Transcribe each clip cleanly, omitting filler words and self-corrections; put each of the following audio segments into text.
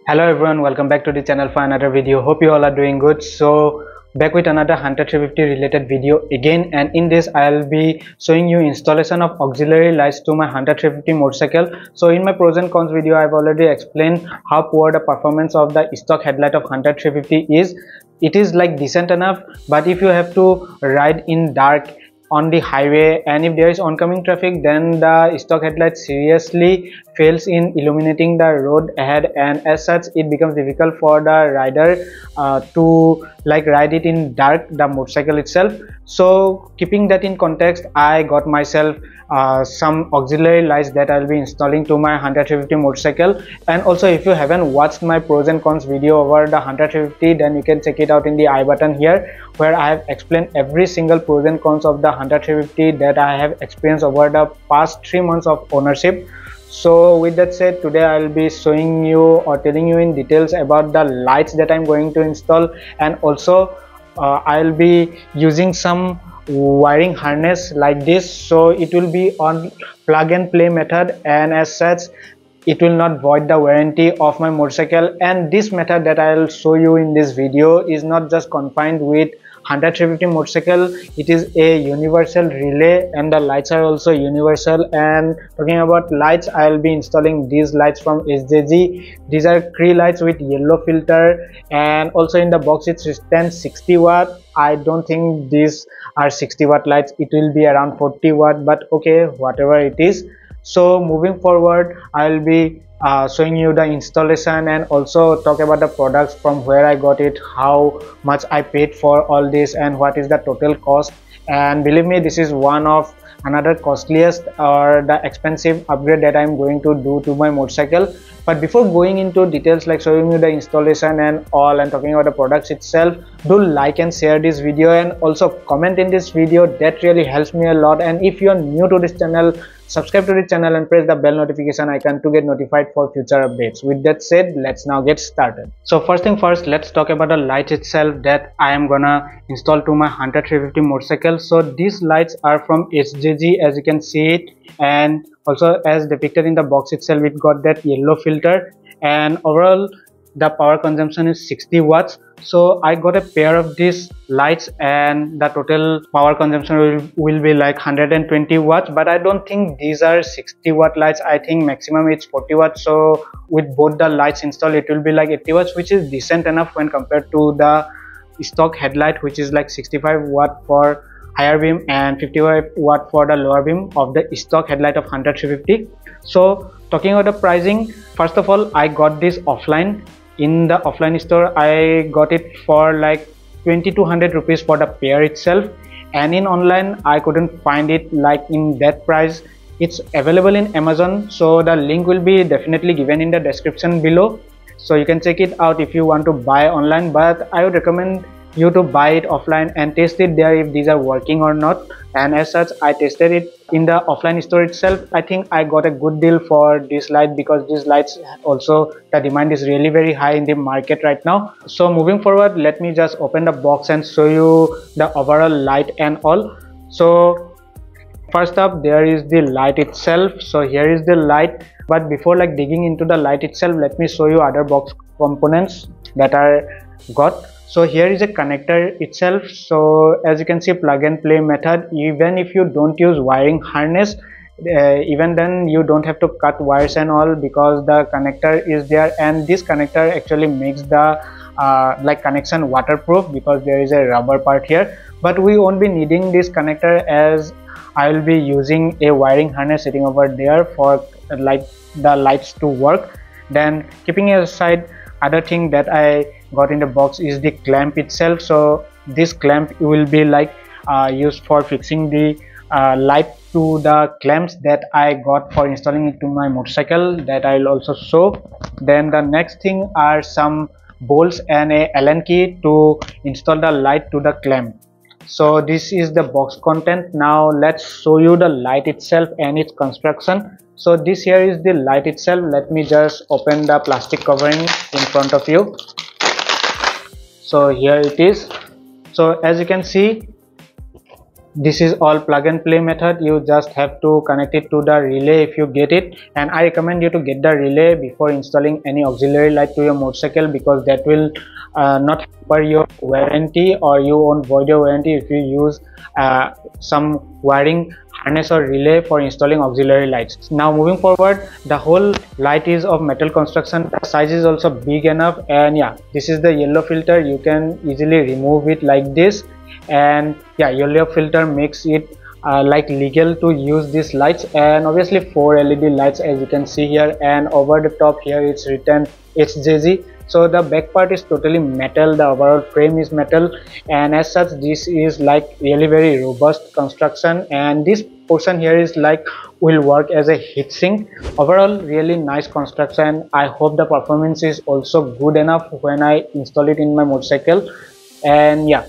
Hello everyone, welcome back to the channel for another video. Hope you all are doing good. So back with another Hunter 350 related video again, and in this I'll be showing you installation of auxiliary lights to my Hunter 350 motorcycle. So in my pros and cons video I've already explained how poor the performance of the stock headlight of Hunter 350 is. It is like decent enough, but if you have to ride in dark on the highway and if there is oncoming traffic, then the stock headlight seriously fails in illuminating the road ahead, and as such it becomes difficult for the rider to like ride it in dark, the motorcycle itself. So keeping that in context, I got myself some auxiliary lights that I'll be installing to my Hunter 350 motorcycle. And also, if you haven't watched my pros and cons video over the Hunter 350, then you can check it out in the I button here, where I have explained every single pros and cons of the Hunter 350 that I have experienced over the past 3 months of ownership. So with that said, today I'll be showing you or telling you in details about the lights that I'm going to install, and also I'll be using some wiring harness like this. So it will be on plug and play method, and as such it will not void the warranty of my motorcycle. And this method that I'll show you in this video is not just confined with Hunter 350 motorcycle. It is a universal relay, and the lights are also universal. And talking about lights, I'll be installing these lights from HJG. These are Cree lights with yellow filter, and also in the box it stands 60 watt. I don't think these are 60 watt lights, it will be around 40 watt, but okay, whatever it is. So moving forward, I'll be showing you the installation and also talk about the products, from where I got it, how much I paid for all this, and what is the total cost. And believe me, this is one of another costliest or the expensive upgrade that I'm going to do to my motorcycle. But before going into details like showing you the installation and all and talking about the products itself, do like and share this video, and also comment in this video. That really helps me a lot. And if you are new to this channel, subscribe to the channel and press the bell notification icon to get notified for future updates. With that said, let's now get started. So first thing first, let's talk about the light itself that I am gonna install to my Hunter 350 motorcycle. So these lights are from HJG, as you can see it, and also as depicted in the box itself, it got that yellow filter, and overall the power consumption is 60 watts. So I got a pair of these lights, and the total power consumption will be like 120 watts, but I don't think these are 60 watt lights. I think maximum it's 40 watts. So with both the lights installed, it will be like 80 watts, which is decent enough when compared to the stock headlight, which is like 65 watt for higher beam and 55 watt for the lower beam of the stock headlight of Hunter 350. So talking about the pricing, first of all, I got this offline. In the offline store, I got it for like 2200 rupees for the pair itself, and in online I couldn't find it like in that price. It's available in Amazon, so the link will be definitely given in the description below, so you can check it out if you want to buy online. But I would recommend you to buy it offline and test it there if these are working or not. And as such, I tested it in the offline store itself. I think I got a good deal for this light, because these lights also, the demand is really very high in the market right now. So moving forward, let me just open the box and show you the overall light and all. So first up, there is the light itself. So here is the light, but before like digging into the light itself, let me show you other box components that are got. So here is a connector itself. So as you can see, plug and play method. Even if you don't use wiring harness, even then you don't have to cut wires and all, because the connector is there, and this connector actually makes the like connection waterproof, because there is a rubber part here. But we won't be needing this connector, as I will be using a wiring harness sitting over there for like the lights to work. Then keeping it aside, other thing that I got in the box is the clamp itself. So this clamp will be like used for fixing the light to the clamps that I got for installing it to my motorcycle, that I'll also show. Then the next thing are some bolts and a Allen key to install the light to the clamp. So this is the box content. Now let's show you the light itself and its construction. So this here is the light itself. Let me just open the plastic covering in front of you. So here it is. So as you can see, this is all plug and play method. You just have to connect it to the relay if you get it, and I recommend you to get the relay before installing any auxiliary light to your motorcycle, because that will not hamper your warranty, or you won't void your warranty if you use some wiring harness or relay for installing auxiliary lights. Now moving forward, the whole light is of metal construction. The size is also big enough, and yeah, this is the yellow filter. You can easily remove it like this, and yeah, yellow filter makes it like legal to use these lights. And obviously 4 LED lights, as you can see here, and over the top here it's written HJG. So the back part is totally metal, the overall frame is metal, and as such this is like really very robust construction, and this portion here is like will work as a heat sink. Overall really nice construction. I hope the performance is also good enough when I install it in my motorcycle. And yeah,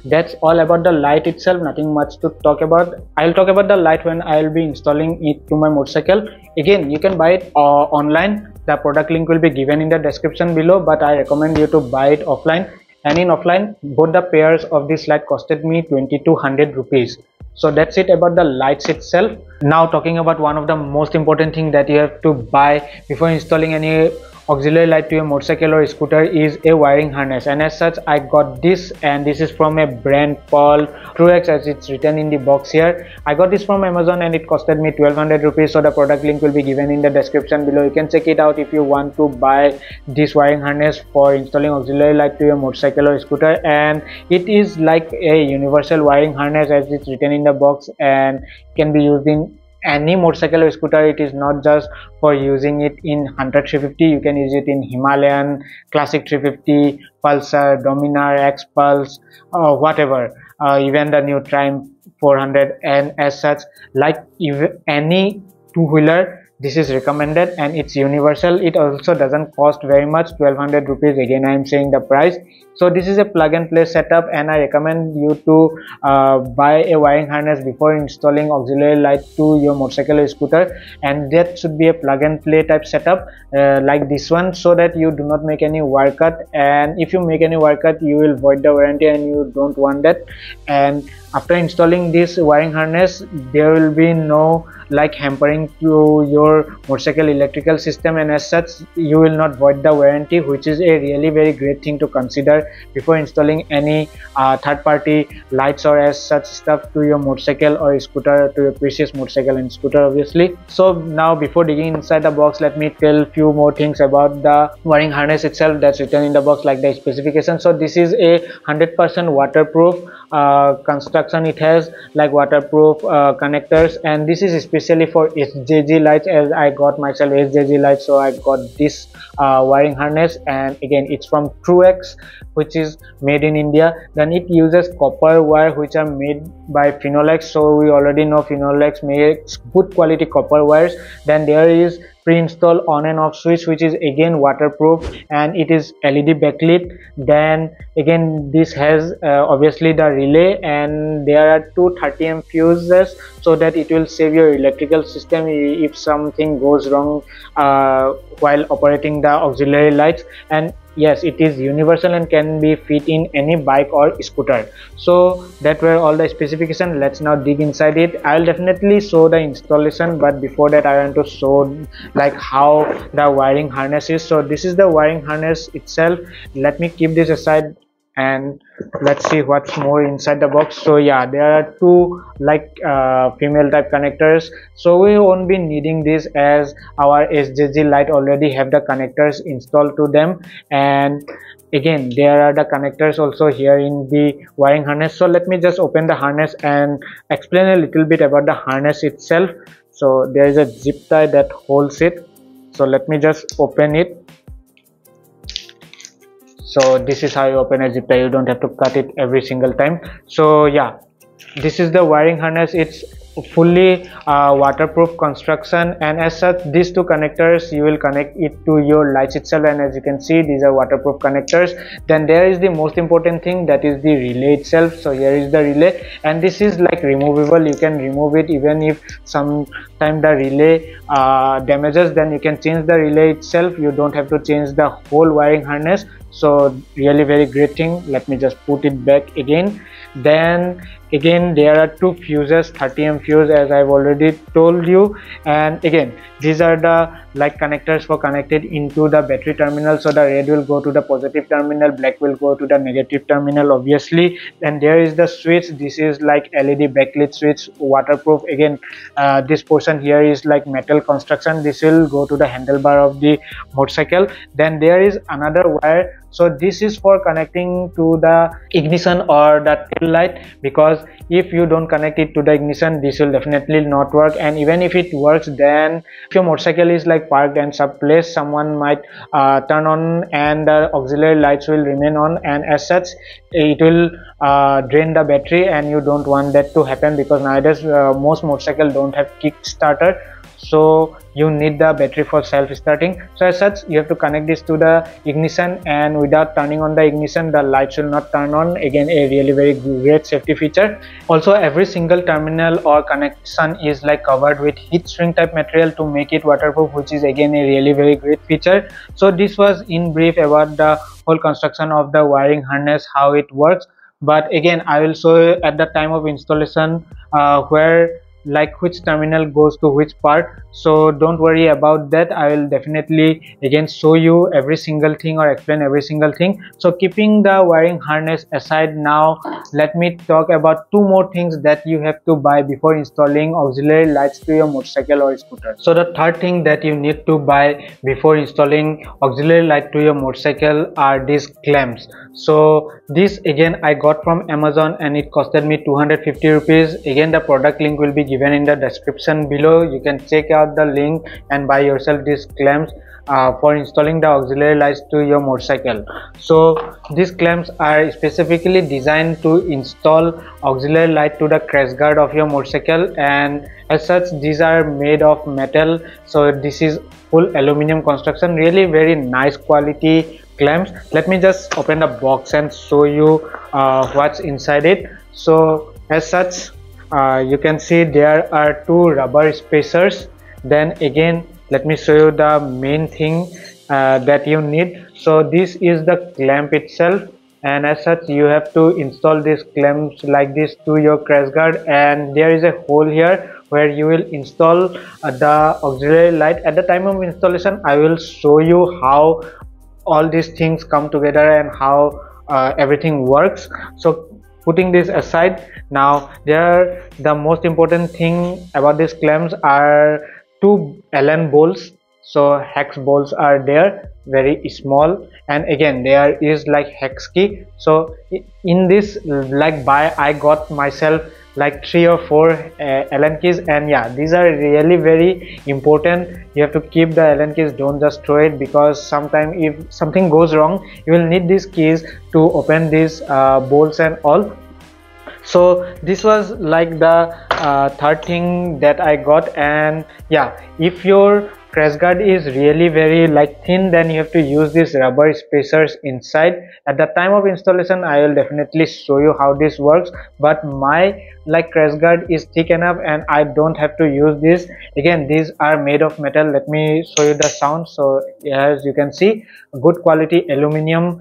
that's all about the light itself, nothing much to talk about. I'll talk about the light when I'll be installing it to my motorcycle. Again, you can buy it online. The product link will be given in the description below, but I recommend you to buy it offline. And in offline, both the pairs of this light costed me 2200 rupees. So that's it about the lights itself. Now talking about one of the most important thing that you have to buy before installing any auxiliary light to your motorcycle or scooter is a wiring harness. And as such, I got this, and this is from a brand called Truex, as it's written in the box here. I got this from Amazon and it costed me 1200 rupees. So the product link will be given in the description below. You can check it out if you want to buy this wiring harness for installing auxiliary light to your motorcycle or scooter. And it is like a universal wiring harness, as it's written in the box, and can be used in any motorcycle or scooter. It is not just for using it in Hunter 350. You can use it in Himalayan, Classic 350, Pulsar, Dominar, X Pulse, whatever, even the new Triumph 400. And as such, like any two-wheeler, this is recommended, and it's universal. It also doesn't cost very much, 1200 rupees. Again, I am saying the price. So this is a plug and play setup, and I recommend you to buy a wiring harness before installing auxiliary light to your motorcycle or scooter. And that should be a plug and play type setup like this one, so that you do not make any wire cut. And if you make any wire cut, you will void the warranty, and you don't want that. And after installing this wiring harness, there will be no like hampering to your motorcycle electrical system, and as such you will not void the warranty, which is a really very great thing to consider before installing any third-party lights or as such stuff to your motorcycle or scooter, to your precious motorcycle and scooter, obviously. So now before digging inside the box, let me tell few more things about the wiring harness itself that's written in the box, like the specification. So this is a 100% waterproof construction. It has like waterproof connectors, and this is especially for HJG lights, as I got myself HJG lights, so I got this wiring harness. And again, it's from Truex, which is made in India. Then it uses copper wire, which are made by Phenolics. So we already know Phenolics makes good quality copper wires. Then there is pre-install on and off switch, which is again waterproof, and it is LED backlit. Then again, this has obviously the relay, and there are two 30 amp fuses, so that it will save your electrical system if something goes wrong while operating the auxiliary lights. And yes, it is universal and can be fit in any bike or scooter. So that were all the specifications. Let's now dig inside it. I'll definitely show the installation, but before that I want to show like how the wiring harness is. So this is the wiring harness itself. Let me keep this aside and let's see what's more inside the box. So yeah, there are two like female type connectors, so we won't be needing this, as our HJG light already have the connectors installed to them. And again, there are the connectors also here in the wiring harness. So let me just open the harness and explain a little bit about the harness itself. So there is a zip tie that holds it, so let me just open it. So this is how you open a zip tie. You don't have to cut it every single time. So yeah, this is the wiring harness. It's fully waterproof construction, and as such these two connectors, you will connect it to your lights itself, and as you can see, these are waterproof connectors. Then there is the most important thing, that is the relay itself. So here is the relay, and this is like removable. You can remove it even if sometime the relay damages, then you can change the relay itself. You don't have to change the whole wiring harness. So really very great thing. Let me just put it back again. Then again there are two fuses, 30mm fuse as I've already told you, and again these are the like connectors for connected into the battery terminal. So the red will go to the positive terminal, black will go to the negative terminal obviously. Then there is the switch. This is like LED backlit switch, waterproof. Again this portion here is like metal construction. This will go to the handlebar of the motorcycle. Then there is another wire, so this is for connecting to the ignition or the tail light, because if you don't connect it to the ignition, this will definitely not work. And even if it works, then if your motorcycle is like parked and some place, someone might turn on and the auxiliary lights will remain on, and as such it will drain the battery, and you don't want that to happen, because nowadays most motorcycles don't have kickstarter, so you need the battery for self-starting. So as such you have to connect this to the ignition, and without turning on the ignition the lights will not turn on. Again a really very great safety feature. Also every single terminal or connection is like covered with heat shrink type material to make it waterproof, which is again a really very great feature. So this was in brief about the whole construction of the wiring harness, how it works. But again I will show you at the time of installation where like which terminal goes to which part, so don't worry about that. I will definitely again show you every single thing or explain every single thing. So keeping the wiring harness aside, now let me talk about two more things that you have to buy before installing auxiliary lights to your motorcycle or scooter. So the third thing that you need to buy before installing auxiliary light to your motorcycle are these clamps. So this again I got from Amazon and it costed me 250 rupees. Again the product link will be given in the description below. You can check out the link and buy yourself these clamps for installing the auxiliary lights to your motorcycle. So these clamps are specifically designed to install auxiliary light to the crash guard of your motorcycle, and as such these are made of metal. So this is full aluminum construction, really very nice quality clamps. Let me just open the box and show you what's inside it. So as such you can see there are two rubber spacers. Then again let me show you the main thing that you need. So this is the clamp itself, and as such you have to install these clamps like this to your crash guard, and there is a hole here where you will install the auxiliary light. At the time of installation I will show you how all these things come together and how everything works. So putting this aside, now the most important thing about these clamps are two Allen bolts. So hex bolts are there, very small, and again there is like hex key. So in this like buy I got myself like 3 or 4 Allen keys, and yeah, these are really very important. You have to keep the Allen keys, don't just throw it, because sometimes if something goes wrong you will need these keys to open these bolts and all. So this was like the third thing that I got. And yeah, if your crash guard is really very like thin, then you have to use these rubber spacers inside. At the time of installation I will definitely show you how this works, but my like crash guard is thick enough and I don't have to use this. Again these are made of metal. Let me show you the sound. So as you can see, good quality aluminum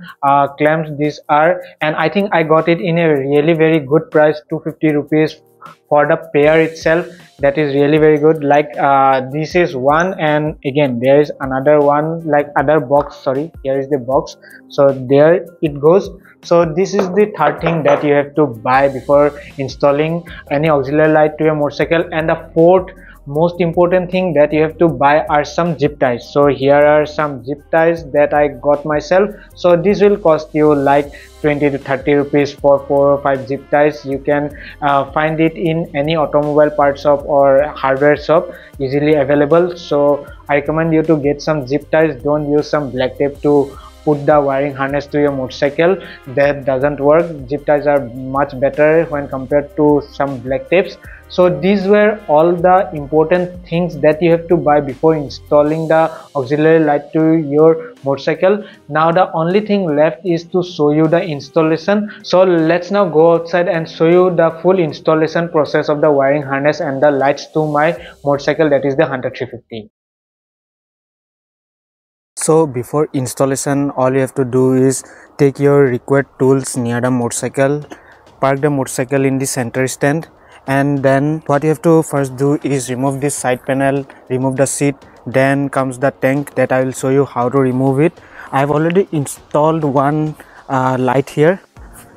clamps these are, and I think I got it in a really very good price, 250 rupees for the pair itself. That is really very good. Like this is one, and again there is another one, like other box. Sorry, here is the box. So there it goes. So this is the third thing that you have to buy before installing any auxiliary light to your motorcycle. And the fourth most important thing that you have to buy are some zip ties. So here are some zip ties that I got myself. So this will cost you like 20 to 30 rupees for 4 or 5 zip ties. You can find it in any automobile part shop or hardware shop, easily available. So I recommend you to get some zip ties. Don't use some black tape to put the wiring harness to your motorcycle. That doesn't work. Zip ties are much better when compared to some black tapes. So these were all the important things that you have to buy before installing the auxiliary light to your motorcycle. Now the only thing left is to show you the installation. So let's now go outside and show you the full installation process of the wiring harness and the lights to my motorcycle, that is the Hunter 350. So before installation all you have to do is take your required tools near the motorcycle, park the motorcycle in the center stand, and then what you have to first do is remove this side panel, remove the seat, then comes the tank that I will show you how to remove it. I have already installed one light here,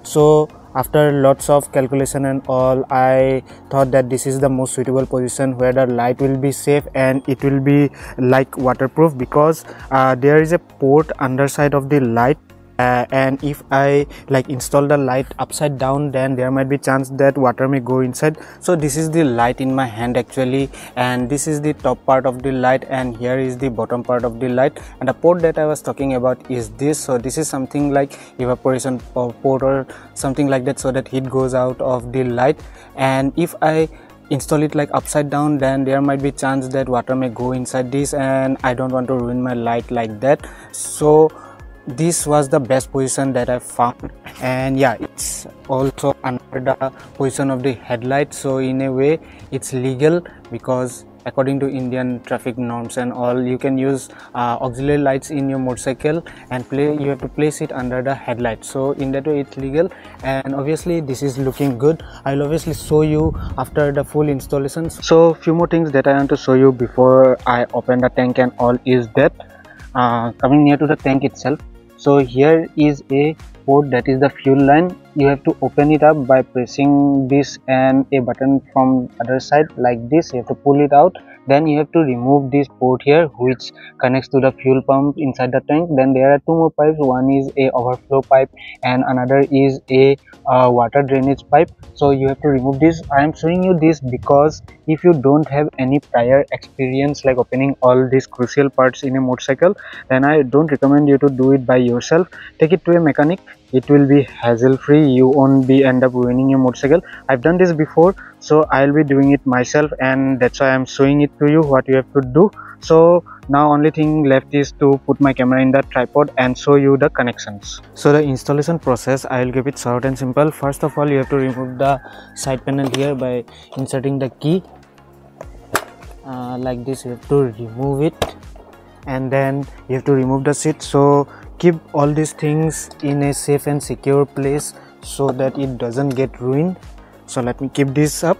so after lots of calculation and all, I thought that this is the most suitable position where the light will be safe and it will be like waterproof, because there is a port underside of the light, and if I like install the light upside down, then there might be chance that water may go inside. So this is the light in my hand actually, and this is the top part of the light, and here is the bottom part of the light, and the port that I was talking about is this. So this is something like evaporation port or something like that, so that heat goes out of the light. And if I install it like upside down, then there might be chance that water may go inside this, and I don't want to ruin my light like that. So this was the best position that I found, and yeah, it's also under the position of the headlight, so in a way it's legal, because according to Indian traffic norms and all, you can use auxiliary lights in your motorcycle and you have to place it under the headlight, so in that way it's legal. And obviously this is looking good. I'll obviously show you after the full installation. So few more things that I want to show you before I open the tank and all is that coming near to the tank itself, so here is a port, that is the fuel line. You have to open it up by pressing this and a button from other side like this. You have to pull it out, then you have to remove this port here which connects to the fuel pump inside the tank. Then there are two more pipes, one is a overflow pipe and another is a water drainage pipe. So you have to remove this. I am showing you this because if you don't have any prior experience like opening all these crucial parts in a motorcycle, then I don't recommend you to do it by yourself. Take it to a mechanic. It will be hassle free. You won't be end up ruining your motorcycle. I've done this before, so I'll be doing it myself, and that's why I'm showing it to you what you have to do. So now only thing left is to put my camera in the tripod and show you the connections. So the installation process, I will give it short and simple. First of all, you have to remove the side panel here by inserting the key like this. You have to remove it, and then you have to remove the seat. So keep all these things in a safe and secure place so that it doesn't get ruined. So let me keep this up.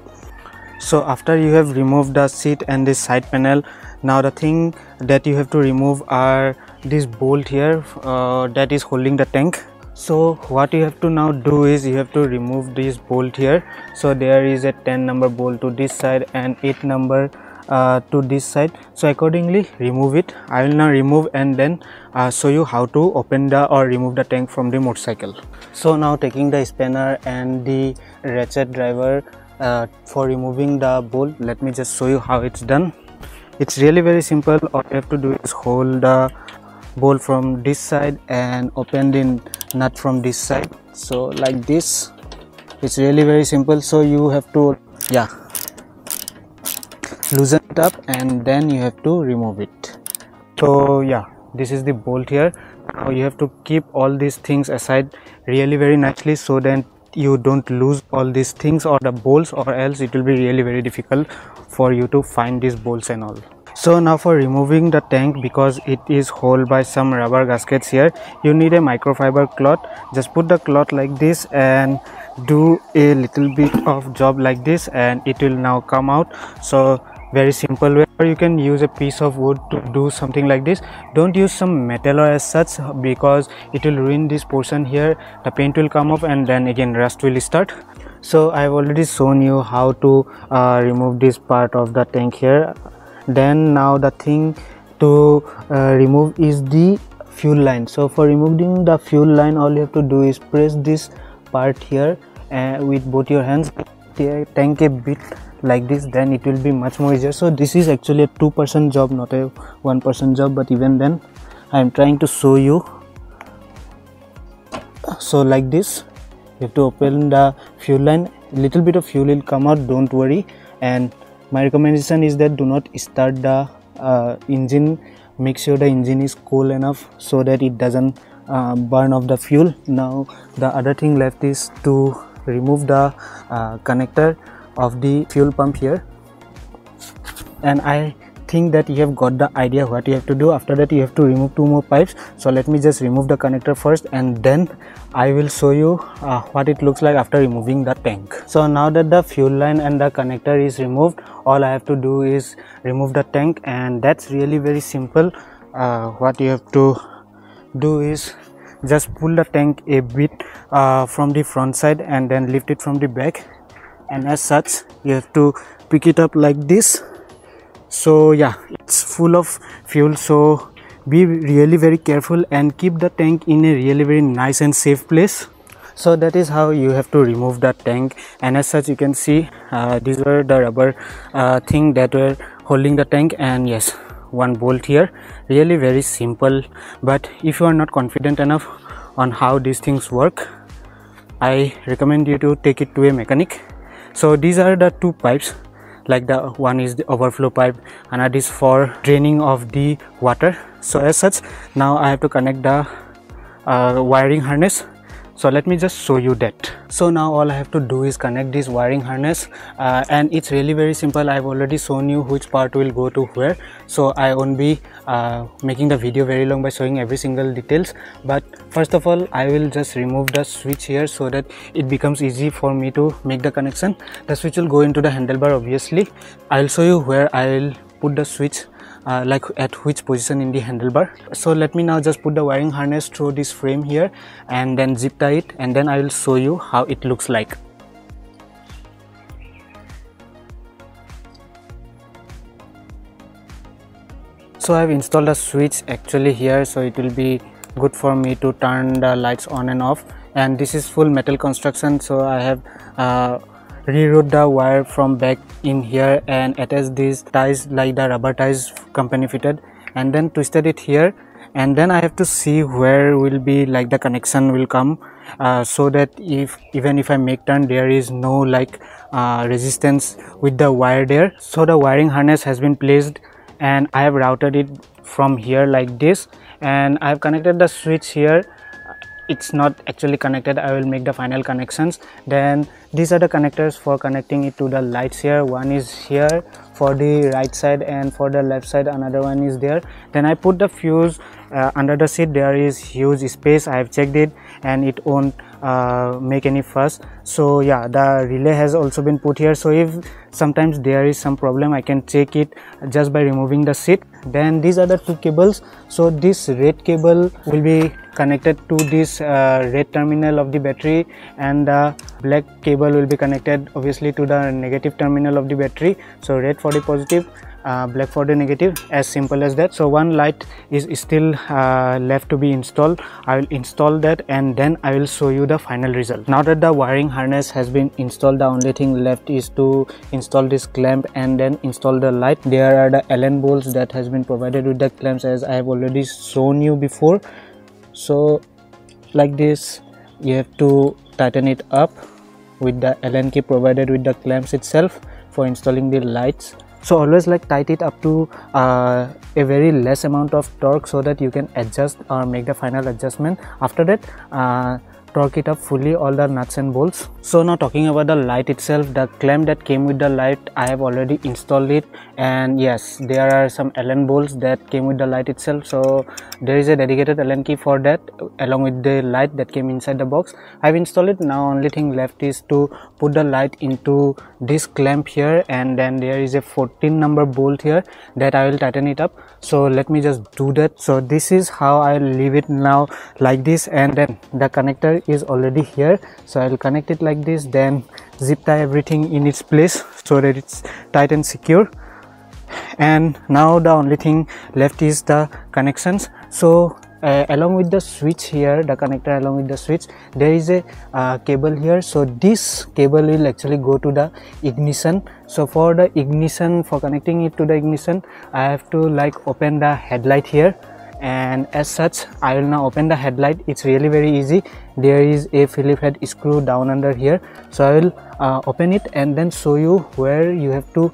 So after you have removed the seat and this side panel, now the thing that you have to remove are this bolt here that is holding the tank. So what you have to now do is you have to remove this bolt here. So there is a 10 number bolt to this side and 8 number to this side, so accordingly remove it. I will now remove and then show you how to open the or remove the tank from the motorcycle. So now taking the spanner and the ratchet driver for removing the bolt, let me just show you how it's done. It's really very simple. All you have to do is hold the bolt from this side and open the nut from this side, so like this. It's really very simple. So you have to loosen it up and then you have to remove it. So yeah, this is the bolt here. Now you have to keep all these things aside really very nicely so that you don't lose all these things or the bolts, or else it will be really very difficult for you to find these bolts and all. So now for removing the tank, because it is held by some rubber gaskets here, you need a microfiber cloth. Just put the cloth like this and do a little bit of job like this and it will now come out. So very simple way. Or you can use a piece of wood to do something like this. Don't use some metal or as such, because it will ruin this portion here. The paint will come off and then again rust will start. So I have already shown you how to remove this part of the tank here. Then now the thing to remove is the fuel line. So for removing the fuel line, all you have to do is press this part here with both your hands, tank a bit like this, then it will be much more easier. So this is actually a 2% job, not a 1% job, but even then I am trying to show you. So like this, you have to open the fuel line. A little bit of fuel will come out, don't worry. And my recommendation is that do not start the engine. Make sure the engine is cool enough so that it doesn't burn off the fuel. Now the other thing left is to remove the connector of the fuel pump here, and I think that you have got the idea what you have to do. After that you have to remove 2 more pipes. So let me just remove the connector first, and then I will show you what it looks like after removing the tank. So now that the fuel line and the connector is removed, all I have to do is remove the tank, and that's really very simple. What you have to do is just pull the tank a bit from the front side and then lift it from the back, and as such you have to pick it up like this. So yeah, it's full of fuel, so be really very careful and keep the tank in a really very nice and safe place. So that is how you have to remove the tank, and as such you can see these were the rubber thing that were holding the tank, and yes, one bolt here. Really very simple, but if you are not confident enough on how these things work, I recommend you to take it to a mechanic. So these are the 2 pipes, like the one is the overflow pipe, another is for draining of the water. So as such, now I have to connect the wiring harness. So let me just show you that. So now all I have to do is connect this wiring harness, and it's really very simple. I've already shown you which part will go to where, so I won't be making the video very long by showing every single details. But first of all, I will just remove the switch here so that it becomes easy for me to make the connection. The switch will go into the handlebar. Obviously I'll show you where I'll put the switch, like at which position in the handlebar. So let me now just put the wiring harness through this frame here and then zip tie it, and then I will show you how it looks like. So I have installed a switch actually here, so it will be good for me to turn the lights on and off. And this is full metal construction, so I have reroute the wire from back in here and attach these ties like the rubber ties company fitted, and then twisted it here, and then I have to see where will be like the connection will come, so that even if I make turn, there is no like resistance with the wire there. So the wiring harness has been placed, and I have routed it from here like this, and I have connected the switch here. It's not actually connected. I will make the final connections. Then these are the connectors for connecting it to the lights here. One is here for the right side, and for the left side another one is there. Then I put the fuse under the seat. There is huge space. I have checked it and it won't make any fuss. So yeah, the relay has also been put here, so if sometimes there is some problem, I can check it just by removing the seat. Then these are the 2 cables. So this red cable will be connected to this red terminal of the battery, and the black cable will be connected obviously to the negative terminal of the battery. So red for the positive, black for the negative, as simple as that. So one light is still left to be installed. I will install that, and then I will show you the final result. Now that the wiring harness has been installed, the only thing left is to install this clamp and then install the light. There are the Allen bolts that has been provided with the clamps, as I have already shown you before. So like this, you have to tighten it up with the Allen key provided with the clamps itself for installing the lights. So always like tighten it up to a very less amount of torque, so that you can adjust or make the final adjustment. After that, torque it up fully, all the nuts and bolts. So now talking about the light itself, the clamp that came with the light, I have already installed it, and yes, there are some Allen bolts that came with the light itself. So there is a dedicated Allen key for that, along with the light that came inside the box. I have installed it. Now only thing left is to put the light into this clamp here, and then there is a 14 number bolt here that I will tighten it up. So let me just do that. So this is how I will leave it now, like this, and then the connector is already here, so I will connect it like this, then zip tie everything in its place so that it's tight and secure. And now the only thing left is the connections. So along with the switch here, the connector along with the switch, there is a cable here. So this cable will actually go to the ignition. So for the ignition, for connecting it to the ignition, I have to like open the headlight here, and as such I will now open the headlight. It's really very easy. There is a Phillips head screw down under here, so I will open it and then show you where you have to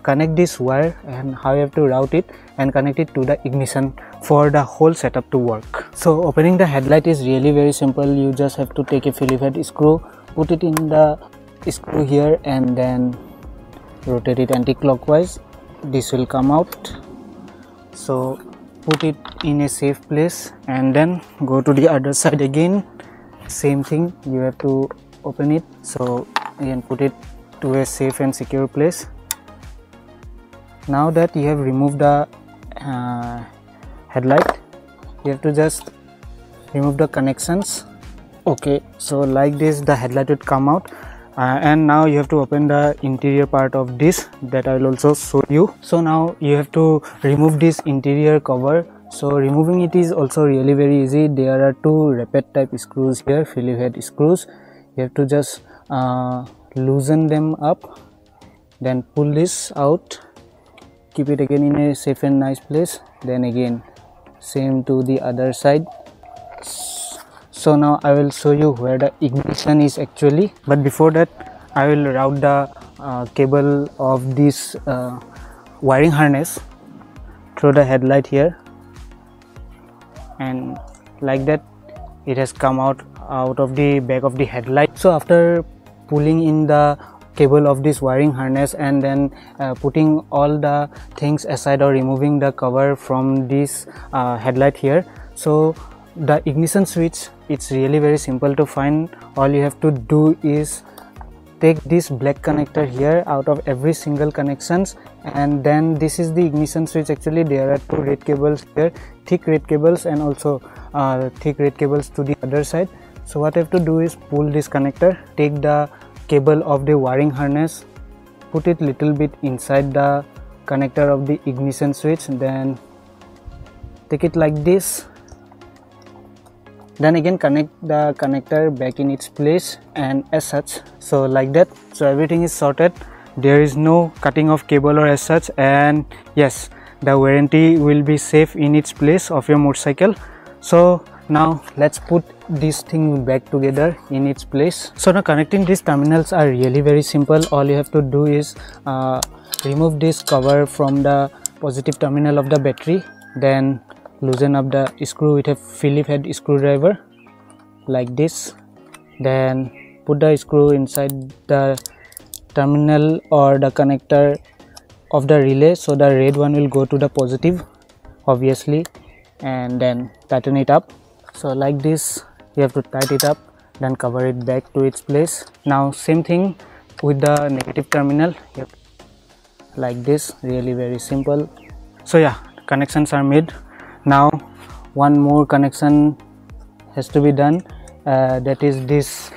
connect this wire and how you have to route it and connect it to the ignition for the whole setup to work. So opening the headlight is really very simple. You just have to take a Phillips head screw, put it in the screw here, and then rotate it anti-clockwise. this will come out. So put it in a safe place and then go to the other side again. Same thing, you have to open it. So again put it to a safe and secure place. Now that you have removed the headlight, you have to just remove the connections. Okay, so like this the headlight would come out. And now you have to open the interior part of this, that I will also show you. So now you have to remove this interior cover. So removing it is also really very easy. There are two rapid type screws here, Phillips head screws. You have to just loosen them up, then pull this out, keep it again in a safe and nice place, then again same to the other side. So now I will show you where the ignition is actually, but before that I will route the cable of this wiring harness through the headlight here, and like that it has come out of the back of the headlight. So after pulling in the cable of this wiring harness and then putting all the things aside or removing the cover from this headlight here, so the ignition switch, it's really very simple to find. All you have to do is take this black connector here out of every single connections, and then this is the ignition switch. Actually there are two red cables here, thick red cables, and also thick red cables to the other side. So what I have to do is pull this connector, take the cable of the wiring harness, put it little bit inside the connector of the ignition switch, then take it like this, then again connect the connector back in its place, and as such, so like that. So everything is sorted, there is no cutting of cable or as such, and yes, the warranty will be safe in its place of your motorcycle. So now let's put this thing back together in its place. So now connecting these terminals are really very simple. All you have to do is remove this cover from the positive terminal of the battery, then loosen up the screw with a Phillips head screwdriver like this, then put the screw inside the terminal or the connector of the relay. So the red one will go to the positive obviously, and then tighten it up. So like this you have to tighten it up, then cover it back to its place. Now same thing with the negative terminal, like this, really very simple. So yeah, connections are made. Now one more connection has to be done, that is this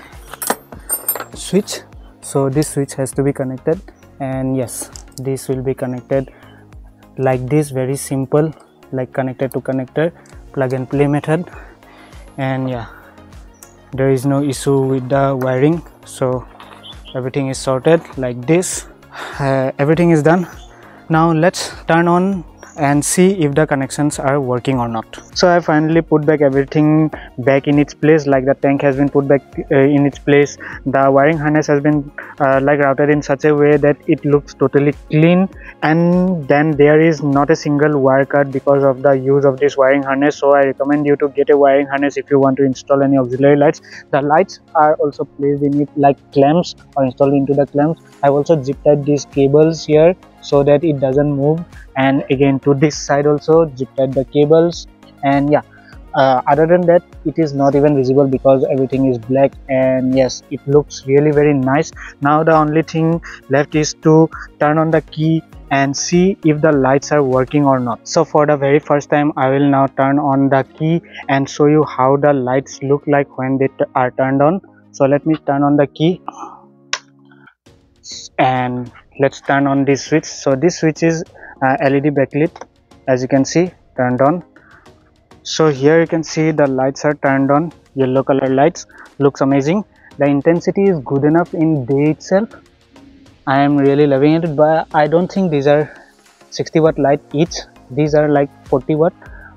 switch. So this switch has to be connected, and yes, this will be connected like this, very simple, like connector to connector, plug and play method. And yeah, there is no issue with the wiring, so everything is sorted like this. Everything is done. Now let's turn on and see if the connections are working or not. So I finally put back everything back in its place, like the tank has been put back in its place. The wiring harness has been like routed in such a way that it looks totally clean, and then there is not a single wire cut because of the use of this wiring harness. So I recommend you to get a wiring harness if you want to install any auxiliary lights. The lights are also placed in it like clamps, or installed into the clamps. I've also zip tied these cables here so that it doesn't move, and again to this side also zip tied the cables. And yeah, other than that it is not even visible because everything is black, and yes, it looks really very nice. Now the only thing left is to turn on the key and see if the lights are working or not. So for the very first time I will now turn on the key and show you how the lights look like when they are turned on. So let me turn on the key and let's turn on this switch. So this switch is LED backlit, as you can see, turned on. So here you can see the lights are turned on, yellow color lights, looks amazing. The intensity is good enough in day itself. I am really loving it, but I don't think these are 60 watt light each, these are like 40 watt,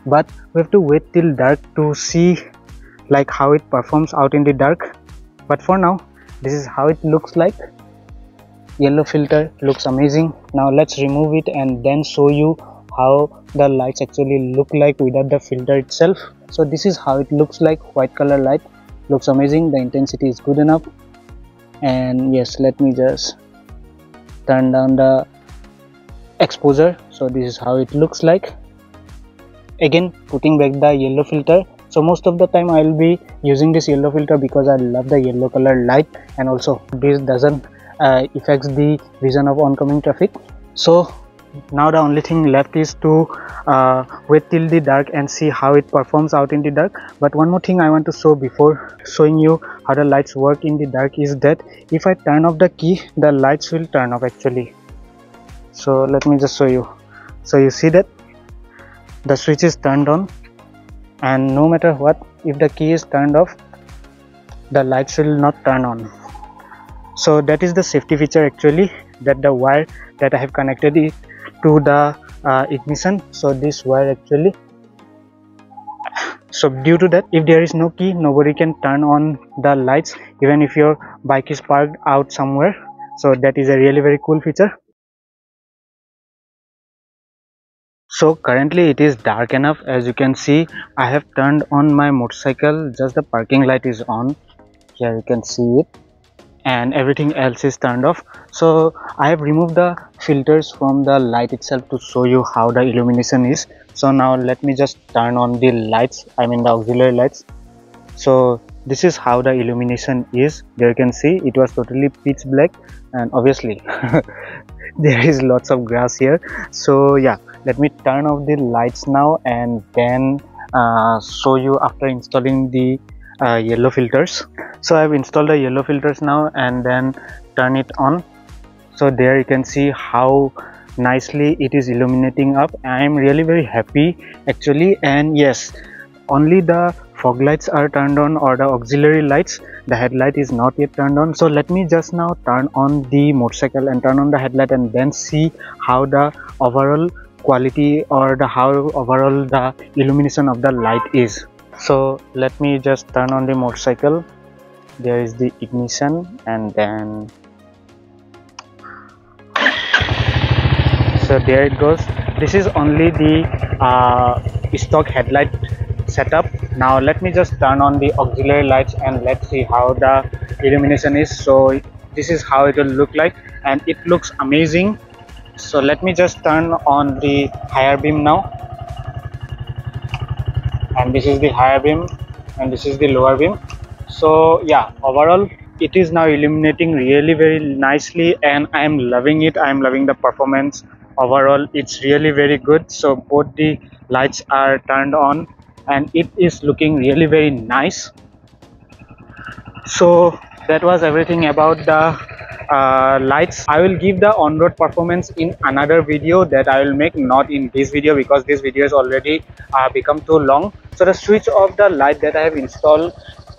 but we have to wait till dark to see like how it performs out in the dark. But for now this is how it looks like. Yellow filter looks amazing. Now let's remove it and then show you how the lights actually look like without the filter itself. So this is how it looks like. White color light looks amazing, the intensity is good enough. And yes, let me just turn down the exposure. So this is how it looks like. Again, putting back the yellow filter. So most of the time I will be using this yellow filter because I love the yellow color light, and also this doesn't affects the vision of oncoming traffic. So now the only thing left is to wait till the dark and see how it performs out in the dark. But one more thing I want to show before showing you how the lights work in the dark is that if I turn off the key, the lights will turn off actually. So let me just show you. So you see that the switch is turned on, and no matter what, if the key is turned off, the lights will not turn on. So that is the safety feature actually, that the wire that I have connected it to the ignition. So this wire actually, so due to that, if there is no key, nobody can turn on the lights even if your bike is parked out somewhere. So that is a really very cool feature. So currently it is dark enough. As you can see, I have turned on my motorcycle, just the parking light is on. Here you can see it, and everything else is turned off. So I have removed the filters from the light itself to show you how the illumination is. So now let me just turn on the lights, I mean the auxiliary lights. So this is how the illumination is. There you can see it was totally pitch black, and obviously there is lots of grass here. So yeah, let me turn off the lights now and then show you after installing the yellow filters. So I've installed the yellow filters now and then turn it on. So there you can see how nicely it is illuminating up. I am really very happy actually. And yes, only the fog lights are turned on, or the auxiliary lights. The headlight is not yet turned on. So let me just now turn on the motorcycle and turn on the headlight and then see how the overall quality or the how overall the illumination of the light is. So let me just turn on the motorcycle. There is the ignition, and then so there it goes. This is only the stock headlight setup. Now let me just turn on the auxiliary lights and let's see how the illumination is. So this is how it will look like, and it looks amazing. So let me just turn on the higher beam now, and this is the higher beam and this is the lower beam. So yeah, overall it is now illuminating really very nicely, and I am loving it. I am loving the performance. Overall it's really very good. So both the lights are turned on and it is looking really very nice. So that was everything about the lights. I will give the on-road performance in another video that I will make, not in this video because this video is already become too long. So the switch of the light that I have installed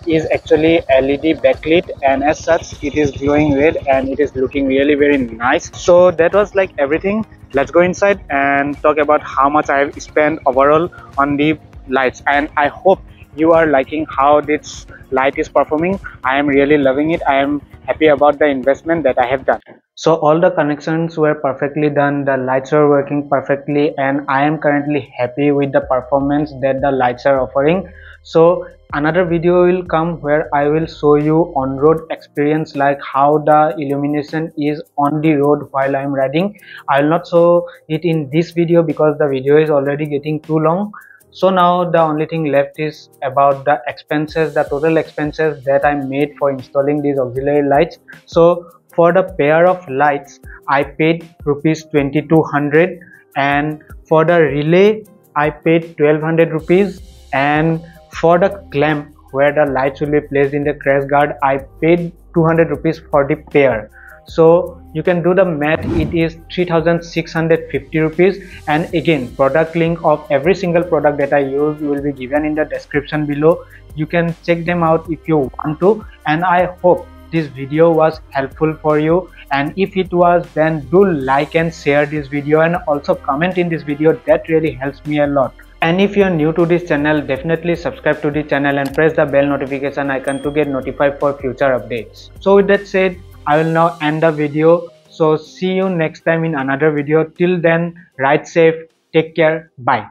is actually LED backlit, and as such it is glowing red and it is looking really very nice. So that was like everything. Let's go inside and talk about how much I have spent overall on the lights, and I hope you are liking how this light is performing. I am really loving it. I am happy about the investment that I have done. So all the connections were perfectly done, the lights are working perfectly, and I am currently happy with the performance that the lights are offering. So another video will come where I will show you on-road experience, like how the illumination is on the road while I am riding. I will not show it in this video because the video is already getting too long. So now the only thing left is about the expenses, the total expenses that I made for installing these auxiliary lights. So for the pair of lights I paid rupees 2200, and for the relay I paid 1200 rupees, and for the clamp where the lights will be placed in the crash guard I paid 200 rupees for the pair. So you can do the math, it is 3650 rupees. And again, product link of every single product that I use will be given in the description below. You can check them out if you want to, and I hope this video was helpful for you, and if it was, then do like and share this video and also comment in this video. That really helps me a lot. And if you are new to this channel, definitely subscribe to the channel and press the bell notification icon to get notified for future updates. So with that said, I will now end the video. So see you next time in another video. Till then, ride safe, take care, bye.